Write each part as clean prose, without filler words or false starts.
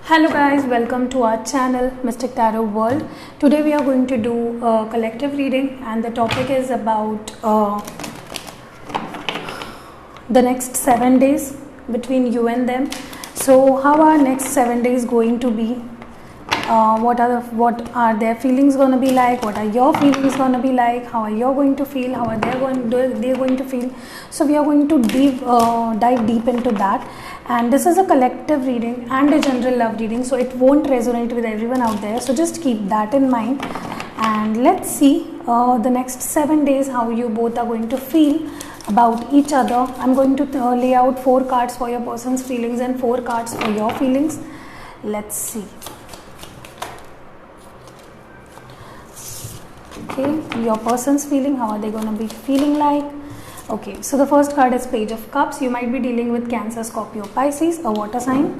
Hello guys, welcome to our channel Mystic Tarot World. Today we are going to do a collective reading and the topic is about the next 7 days between you and them. So how are next 7 days going to be? What are their feelings going to be like? What are your feelings going to be like? How are you going to feel? How are they going to feel? So we are going to dive deep into that. And this is a collective reading and a general love reading, so it won't resonate with everyone out there. So just keep that in mind. And let's see the next 7 days how you both are going to feel about each other. I'm going to lay out 4 cards for your person's feelings and 4 cards for your feelings. Let's see. Okay, your person's feeling, how are they going to be feeling like? Okay, so the first card is Page of Cups. You might be dealing with Cancer, Scorpio, Pisces, a water sign.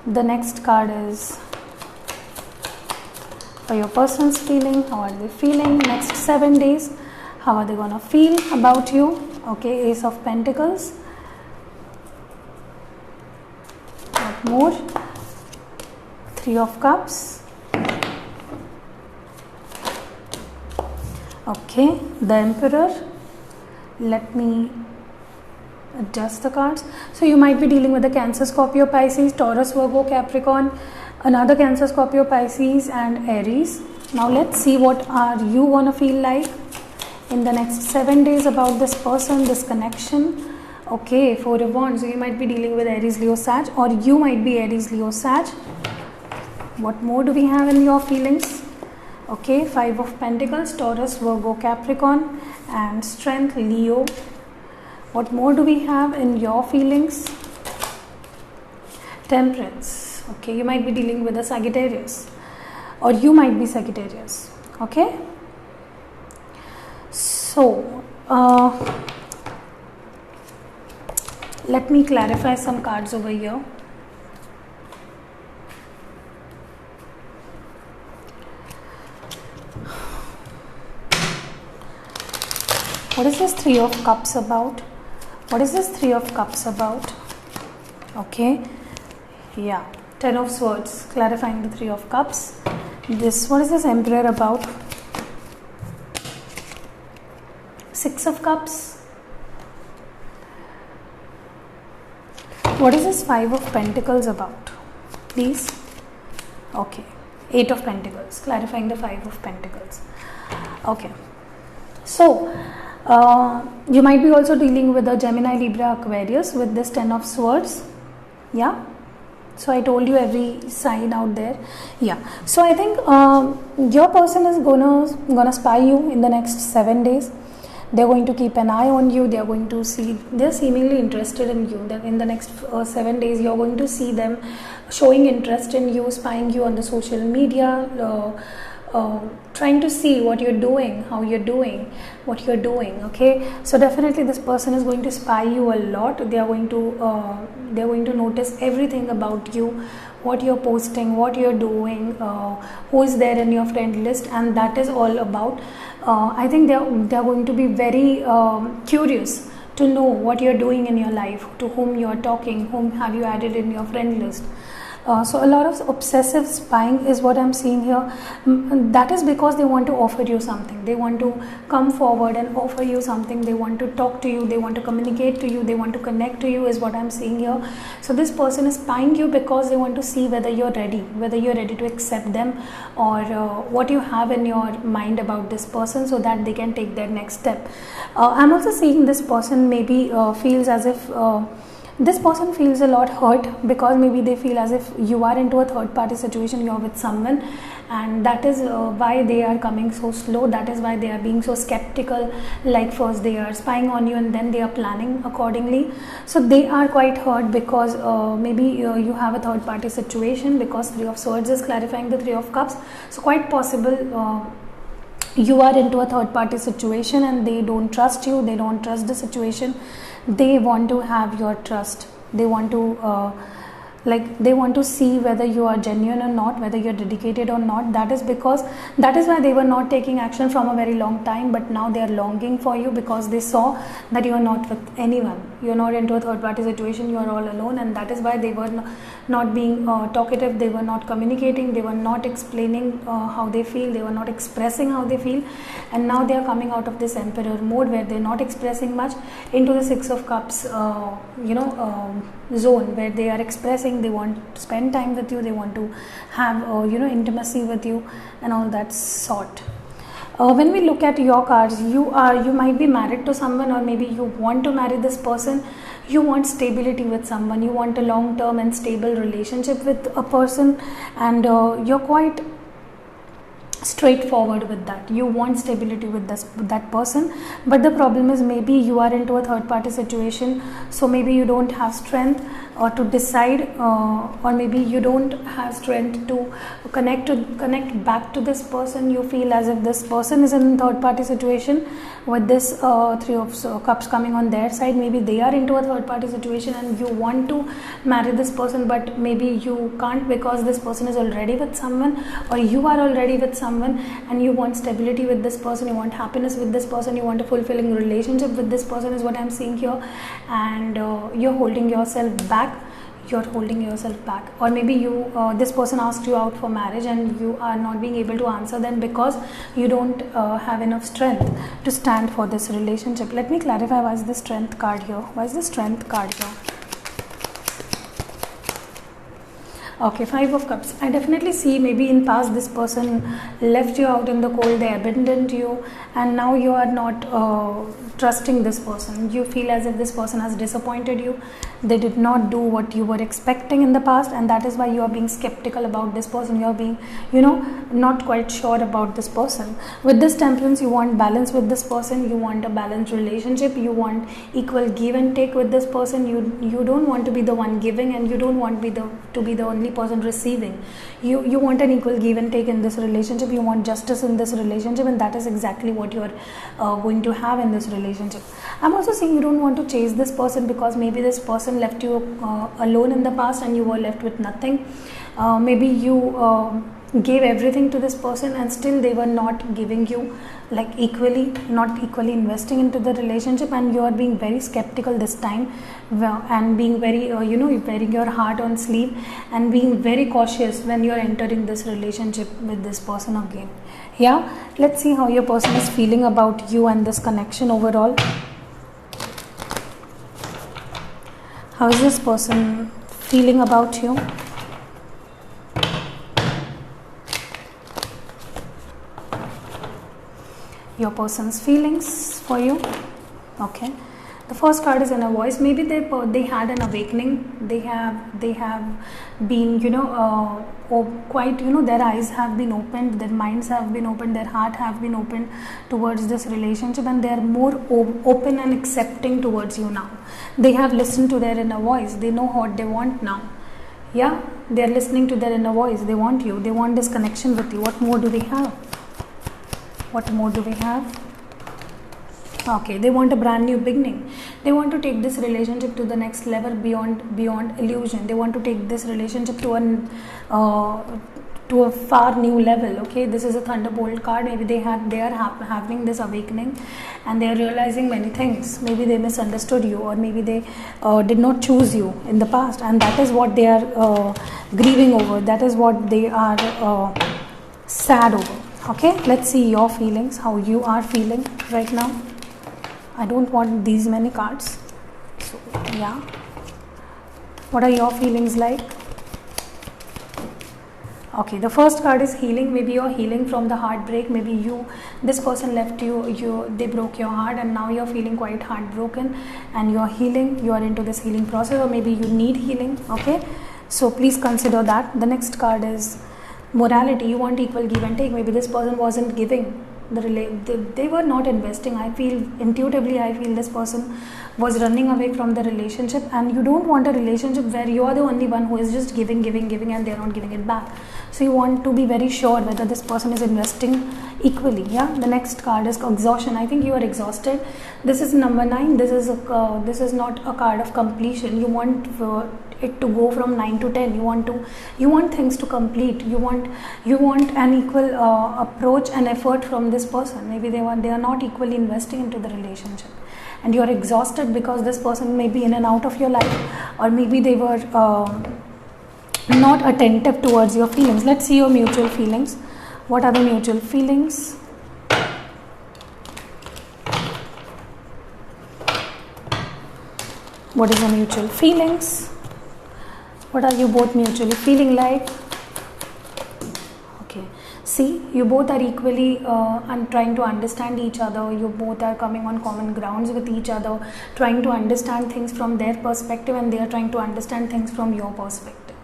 The next card is for your person's feeling, how are they feeling next 7 days? How are they going to feel about you? Okay, Ace of Pentacles. What more? 3 of Cups. Okay, the Emperor. Let me adjust the cards. So you might be dealing with the Cancer, Scorpio, Pisces, Taurus, Virgo, Capricorn, another Cancer, Scorpio, Pisces and Aries. Now let's see what are you gonna feel like in the next 7 days about this person, this connection. Okay, 4 of Wands. So you might be dealing with Aries, Leo, Sag, or you might be Aries, Leo, Sag. What more do we have in your feelings? Okay, 5 of Pentacles, Taurus, Virgo, Capricorn and Strength, Leo. What more do we have in your feelings? Temperance. Okay, you might be dealing with a Sagittarius or you might be Sagittarius. Okay. So, let me clarify some cards over here. What is this 3 of Cups about? What is this 3 of Cups about? Okay, yeah, 10 of Swords, clarifying the 3 of Cups. What is this Emperor about? 6 of Cups. What is this 5 of Pentacles about? Please. Okay, 8 of Pentacles, clarifying the 5 of Pentacles. Okay, so you might be also dealing with a Gemini, Libra, Aquarius with this 10 of Swords. Yeah, so I told you every sign out there. Yeah, so I think your person is gonna spy you in the next 7 days. They're going to keep an eye on you. They're going to see, they're seemingly interested in you. That in the next 7 days you're going to see them showing interest in you, spying you on the social media, trying to see what you're doing, how you're doing, what you're doing. Okay, so definitely this person is going to spy you a lot. They are going to notice everything about you, what you're posting, what you're doing, who is there in your friend list, and that is all about. I think they're going to be very curious to know what you're doing in your life, to whom you're talking, whom have you added in your friend list. So a lot of obsessive spying is what I'm seeing here. That is because they want to offer you something. They want to come forward and offer you something. They want to talk to you. They want to communicate to you. They want to connect to you is what I'm seeing here. So this person is spying you because they want to see whether you're ready to accept them, or what you have in your mind about this person so that they can take their next step. I'm also seeing this person maybe feels as if this person feels a lot hurt because maybe they feel as if you are into a third party situation, you're with someone, and that is why they are coming so slow. That is why they are being so skeptical. Like first they are spying on you and then they are planning accordingly. So they are quite hurt because maybe you have a third party situation, because 3 of Swords is clarifying the 3 of Cups. So quite possible you are into a third party situation and they don't trust you, they don't trust the situation. They want to have your trust. They want to like they want to see whether you are genuine or not, whether you're dedicated or not. That is because that is why they were not taking action from a very long time, but now they are longing for you because they saw that you are not with anyone, you're not into a third party situation, you are all alone, and that is why they were not being talkative, they were not communicating, they were not explaining how they feel, they were not expressing how they feel. And now they are coming out of this emperor mode where they're not expressing much into the Six of Cups zone, where they are expressing, they want to spend time with you, they want to have intimacy with you and all that sort. When we look at your cards, you might be married to someone, or maybe you want to marry this person. You want stability with someone, you want a long term and stable relationship with a person, and you're quite straightforward with that. You want stability with that person, but the problem is maybe you are into a third party situation, so maybe you don't have strength to decide, or maybe you don't have strength to connect back to this person. You feel as if this person is in a third party situation with this Three of Cups coming on their side. Maybe they are into a third party situation and you want to marry this person, but maybe you can't because this person is already with someone, or you are already with someone, and you want stability with this person, you want happiness with this person, you want a fulfilling relationship with this person, is what I'm seeing here. And you're holding yourself back, or maybe you this person asked you out for marriage and you are not being able to answer them because you don't have enough strength to stand for this relationship. Let me clarify, why is the Strength card here? Okay, Five of Cups. I definitely see maybe in past this person left you out in the cold, they abandoned you, and now you are not trusting this person. You feel as if this person has disappointed you, they did not do what you were expecting in the past, and that is why you are being skeptical about this person. You are being not quite sure about this person. With this Temperance, you want balance with this person, you want a balanced relationship, you want equal give and take with this person. You don't want to be the one giving, and you don't want to be the only person receiving. You want an equal give and take in this relationship, you want justice in this relationship, and that is exactly what you are going to have in this relationship. I'm also saying you don't want to chase this person because maybe this person left you alone in the past and you were left with nothing. Maybe you gave everything to this person and still they were not giving you like not equally investing into the relationship, and you are being very skeptical this time, and being very wearing your heart on sleeve and being very cautious when you are entering this relationship with this person again. Yeah, let's see how your person is feeling about you and this connection overall. How is this person feeling about you? Your person's feelings for you. Okay, the first card is Inner Voice. Maybe they had an awakening. They have been quite their eyes have been opened, their minds have been opened, their heart have been opened towards this relationship, and they are more open and accepting towards you now. They have listened to their inner voice. They know what they want now. Yeah, they are listening to their inner voice. They want you. They want this connection with you. What more do they have? Okay, they want a brand new beginning. They want to take this relationship to the next level beyond illusion. They want to take this relationship to a far new level. Okay, this is a Thunderbolt card. Maybe they are having this awakening and they are realizing many things. Maybe they misunderstood you, or maybe they did not choose you in the past, and that is what they are grieving over. That is what they are sad over. Okay, let's see your feelings, how you are feeling right now. I don't want these many cards. So, yeah. What are your feelings like? Okay, the first card is healing. Maybe you're healing from the heartbreak. Maybe this person left you, they broke your heart, and now you're feeling quite heartbroken and you're healing. You are into this healing process, or maybe you need healing. Okay, so please consider that. The next card is Morality. You want equal give and take. Maybe this person wasn't giving. They were not investing. I feel intuitively, this person was running away from the relationship, and you don't want a relationship where you are the only one who is just giving and they are not giving it back. So you want to be very sure whether this person is investing equally. Yeah, the next card is Exhaustion. I think you are exhausted. This is number 9. This is not a card of completion. You want it to go from 9 to 10. You want things to complete. You want an equal approach and effort from this person. Maybe they are not equally investing into the relationship, and you are exhausted because this person may be in and out of your life, or maybe they were not attentive towards your feelings. Let's see your mutual feelings. What are the mutual feelings? What is the mutual feelings? What are you both mutually feeling like? Okay, see, you both are equally trying to understand each other. You both are coming on common grounds with each other, trying to understand things from their perspective, and they are trying to understand things from your perspective.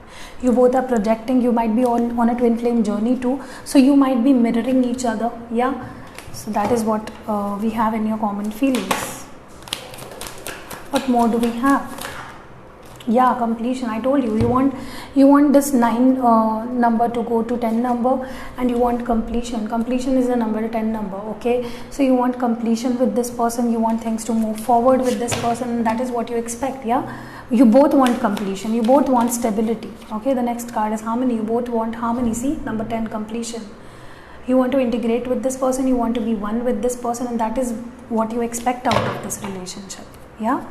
You both are projecting. You might be on a twin flame journey too, so you might be mirroring each other. Yeah, so that is what we have in your common feelings. What more do we have? Yeah, completion. I told you, you want this 9 number to go to 10 number, and you want completion. Completion is a number to 10 number. Okay, so you want completion with this person. You want things to move forward with this person, and that is what you expect. Yeah, you both want completion. You both want stability. Okay, the next card is harmony. You both want harmony. See, number 10, completion. You want to integrate with this person. You want to be one with this person, and that is what you expect out of this relationship. Yeah,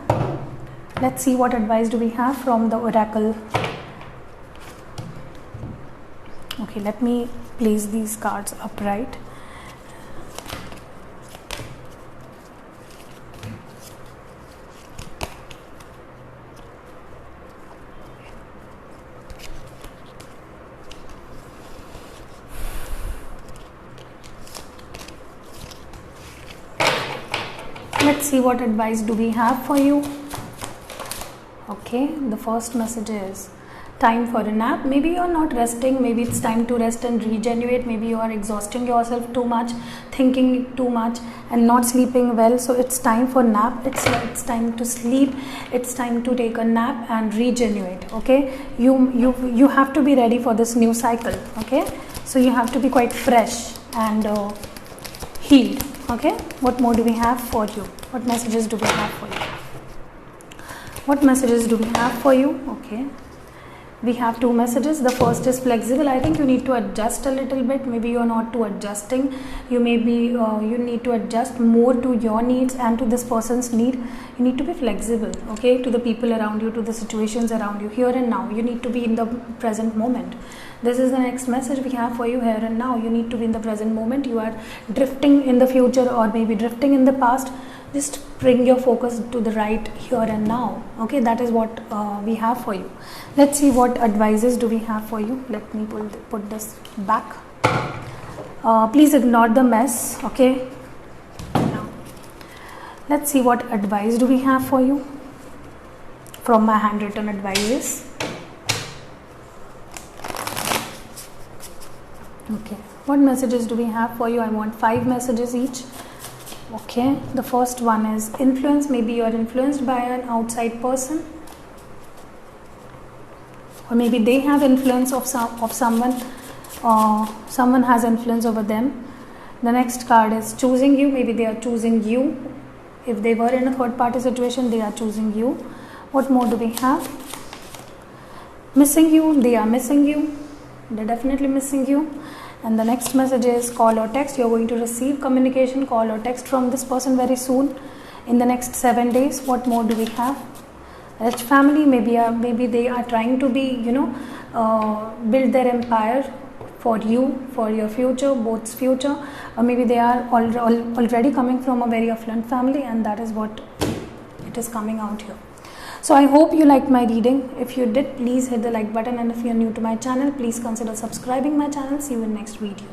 let's see what advice do we have from the oracle. Okay, let me place these cards upright. Let's see what advice do we have for you. Okay, the first message is time for a nap. Maybe you are not resting. Maybe it's time to rest and regenerate. Maybe you are exhausting yourself too much, thinking too much, and not sleeping well. So it's time for nap. It's time to sleep. It's time to take a nap and regenerate. Okay, you have to be ready for this new cycle. Okay, so you have to be quite fresh and healed. Okay, what more do we have for you? What messages do we have for you? What messages do we have for you? Okay, we have 2 messages. The first is flexible. I think you need to adjust a little bit. Maybe you are not too adjusting. You may be you need to adjust more to your needs and to this person's need. You need to be flexible, okay, to the people around you, to the situations around you, here and now. You need to be in the present moment. This is the next message we have for you, here and now. You need to be in the present moment. You are drifting in the future or maybe drifting in the past. Just bring your focus to the right, here and now. Okay, that is what we have for you. Let's see what advices do we have for you. Let me put this back. Please ignore the mess. Okay, now let's see what advice do we have for you from my handwritten advices. Okay, what messages do we have for you? I want 5 messages each. Okay, the first one is influence. Maybe you are influenced by an outside person, or maybe they have influence of someone, someone has influence over them. The next card is choosing you. Maybe they are choosing you. If they were in a third party situation, they are choosing you. What more do we have? Missing you. They are missing you. They're definitely missing you. And the next message is call or text. You're going to receive communication, call or text from this person very soon in the next 7 days. What more do we have? Rich family. Maybe they are trying to be, build their empire for you, for your future, both's future. Or maybe they are already coming from a very affluent family, and that is what it is coming out here. So I hope you liked my reading. If you did, please hit the like button, and if you are new to my channel, please consider subscribing my channel. See you in next video.